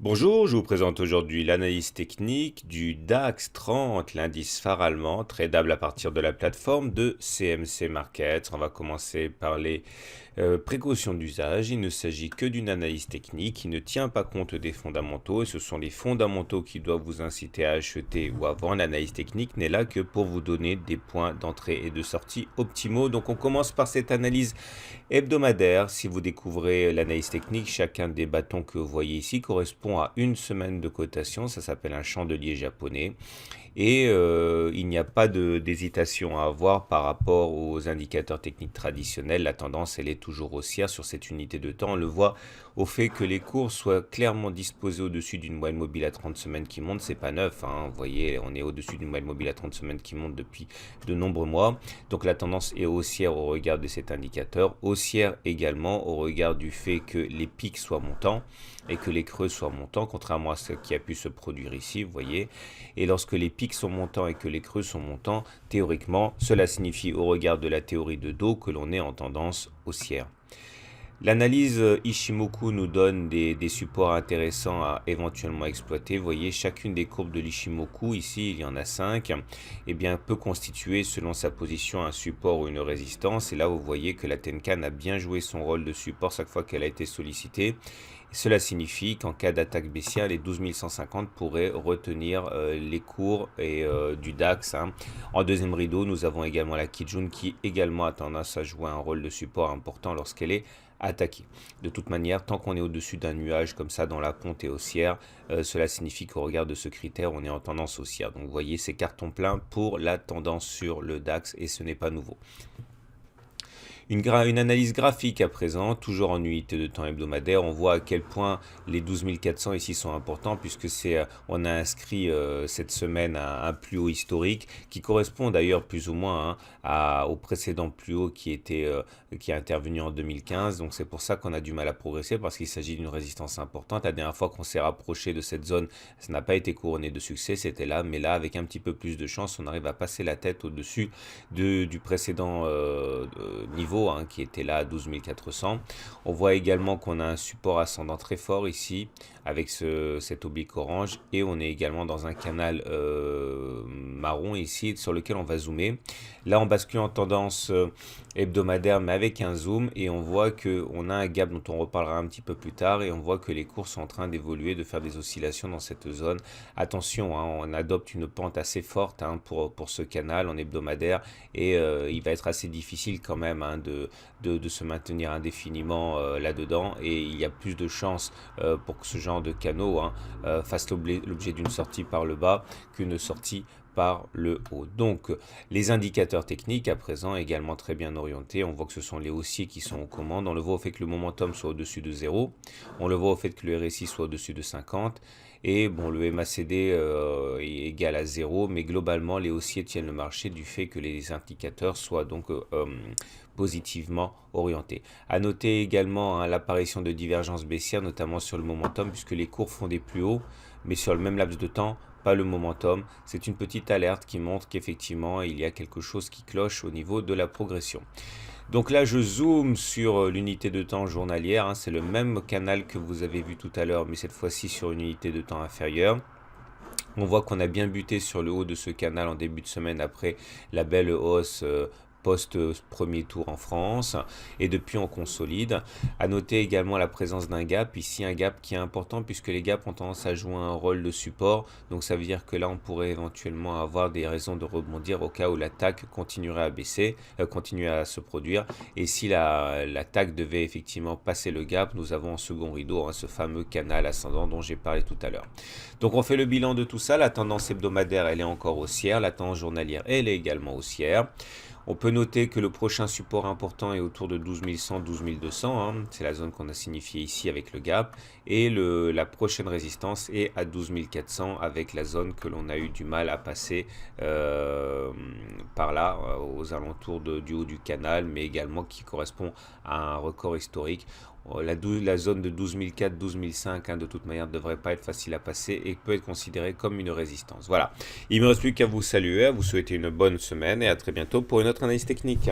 Bonjour, je vous présente aujourd'hui l'analyse technique du DAX 30, l'indice phare allemand, tradable à partir de la plateforme de CMC Markets. On va commencer par les précautions d'usage. Il ne s'agit que d'une analyse technique qui ne tient pas compte des fondamentaux et ce sont les fondamentaux qui doivent vous inciter à acheter ou à vendre. L'analyse technique n'est là que pour vous donner des points d'entrée et de sortie optimaux. Donc on commence par cette analyse hebdomadaire. Si vous découvrez l'analyse technique, chacun des bâtons que vous voyez ici correspond à une semaine de cotation. Ça s'appelle un chandelier japonais. Et il n'y a pas d'hésitation à avoir par rapport aux indicateurs techniques traditionnels. La tendance, elle est toujours haussière sur cette unité de temps. On le voit au fait que les cours soient clairement disposés au-dessus d'une moyenne mobile à 30 semaines qui monte. C'est pas neuf, hein. Vous voyez, on est au-dessus d'une moyenne mobile à 30 semaines qui monte depuis de nombreux mois. Donc la tendance est haussière au regard de cet indicateur. Haussière également au regard du fait que les pics soient montants et que les creux soient montants, contrairement à ce qui a pu se produire ici, vous voyez. Et lorsque les pics sont montants et que les creux sont montants, théoriquement, cela signifie au regard de la théorie de dos que l'on est en tendance haussière. L'analyse Ishimoku nous donne des supports intéressants à éventuellement exploiter. Vous voyez, chacune des courbes de l'Ishimoku, ici il y en a 5, eh bien, peut constituer selon sa position un support ou une résistance. Et là, vous voyez que la Tenkan a bien joué son rôle de support chaque fois qu'elle a été sollicitée. Cela signifie qu'en cas d'attaque baissière, les 12 150 pourraient retenir les cours du DAX. Hein. En deuxième rideau, nous avons également la Kijun qui également a tendance à jouer un rôle de support important lorsqu'elle est attaquée. De toute manière, tant qu'on est au-dessus d'un nuage comme ça dans la pente et haussière, cela signifie qu'au regard de ce critère, on est en tendance haussière. Donc vous voyez, c'est carton plein pour la tendance sur le DAX et ce n'est pas nouveau. Une analyse graphique à présent, toujours en unité de temps hebdomadaire. On voit à quel point les 12 400 ici sont importants puisque on a inscrit cette semaine un plus haut historique qui correspond d'ailleurs plus ou moins au précédent plus haut qui est intervenu en 2015. Donc c'est pour ça qu'on a du mal à progresser parce qu'il s'agit d'une résistance importante. La dernière fois qu'on s'est rapproché de cette zone, ça n'a pas été couronné de succès, c'était là. Mais là, avec un petit peu plus de chance, on arrive à passer la tête au-dessus du précédent niveau. Qui était là à 12 400. On voit également qu'on a un support ascendant très fort ici avec cet oblique orange et on est également dans un canal marron ici sur lequel on va zoomer. Là on bascule en tendance hebdomadaire mais avec un zoom et on voit qu'on a un gap dont on reparlera un petit peu plus tard et on voit que les cours sont en train d'évoluer, de faire des oscillations dans cette zone. Attention, on adopte une pente assez forte pour ce canal en hebdomadaire et il va être assez difficile quand même de se maintenir indéfiniment là-dedans et il y a plus de chances pour que ce genre de canaux fasse l'objet d'une sortie par le bas qu'une sortie par le haut. Donc les indicateurs techniques à présent également très bien orientés, on voit que ce sont les haussiers qui sont aux commandes, on le voit au fait que le momentum soit au-dessus de 0, on le voit au fait que le RSI soit au-dessus de 50 et bon le MACD est égal à 0 mais globalement les haussiers tiennent le marché du fait que les indicateurs soient donc positivement orientés. À noter également l'apparition de divergences baissières notamment sur le momentum puisque les cours font des plus hauts mais sur le même laps de temps pas le momentum, c'est une petite alerte qui montre qu'effectivement il y a quelque chose qui cloche au niveau de la progression. Donc là je zoome sur l'unité de temps journalière, c'est le même canal que vous avez vu tout à l'heure mais cette fois-ci sur une unité de temps inférieure. On voit qu'on a bien buté sur le haut de ce canal en début de semaine après la belle hausse post-premier tour en France et depuis on consolide. À noter également la présence d'un gap, ici un gap qui est important puisque les gaps ont tendance à jouer un rôle de support, donc ça veut dire que là on pourrait éventuellement avoir des raisons de rebondir au cas où l'attaque continuerait à baisser, continuer à se produire et si l'attaque devait effectivement passer le gap, nous avons en second rideau ce fameux canal ascendant dont j'ai parlé tout à l'heure. Donc on fait le bilan de tout ça, la tendance hebdomadaire elle est encore haussière, la tendance journalière elle est également haussière. On peut noter que le prochain support important est autour de 12 100, 12 200. C'est la zone qu'on a signifiée ici avec le gap. Et la prochaine résistance est à 12 400 avec la zone que l'on a eu du mal à passer par là, aux alentours du haut du canal, mais également qui correspond à un record historique. La zone de 12 400, 12 500 de toute manière ne devrait pas être facile à passer et peut être considérée comme une résistance. Voilà, il ne me reste plus qu'à vous saluer, à vous souhaiter une bonne semaine et à très bientôt pour une autre analyse technique.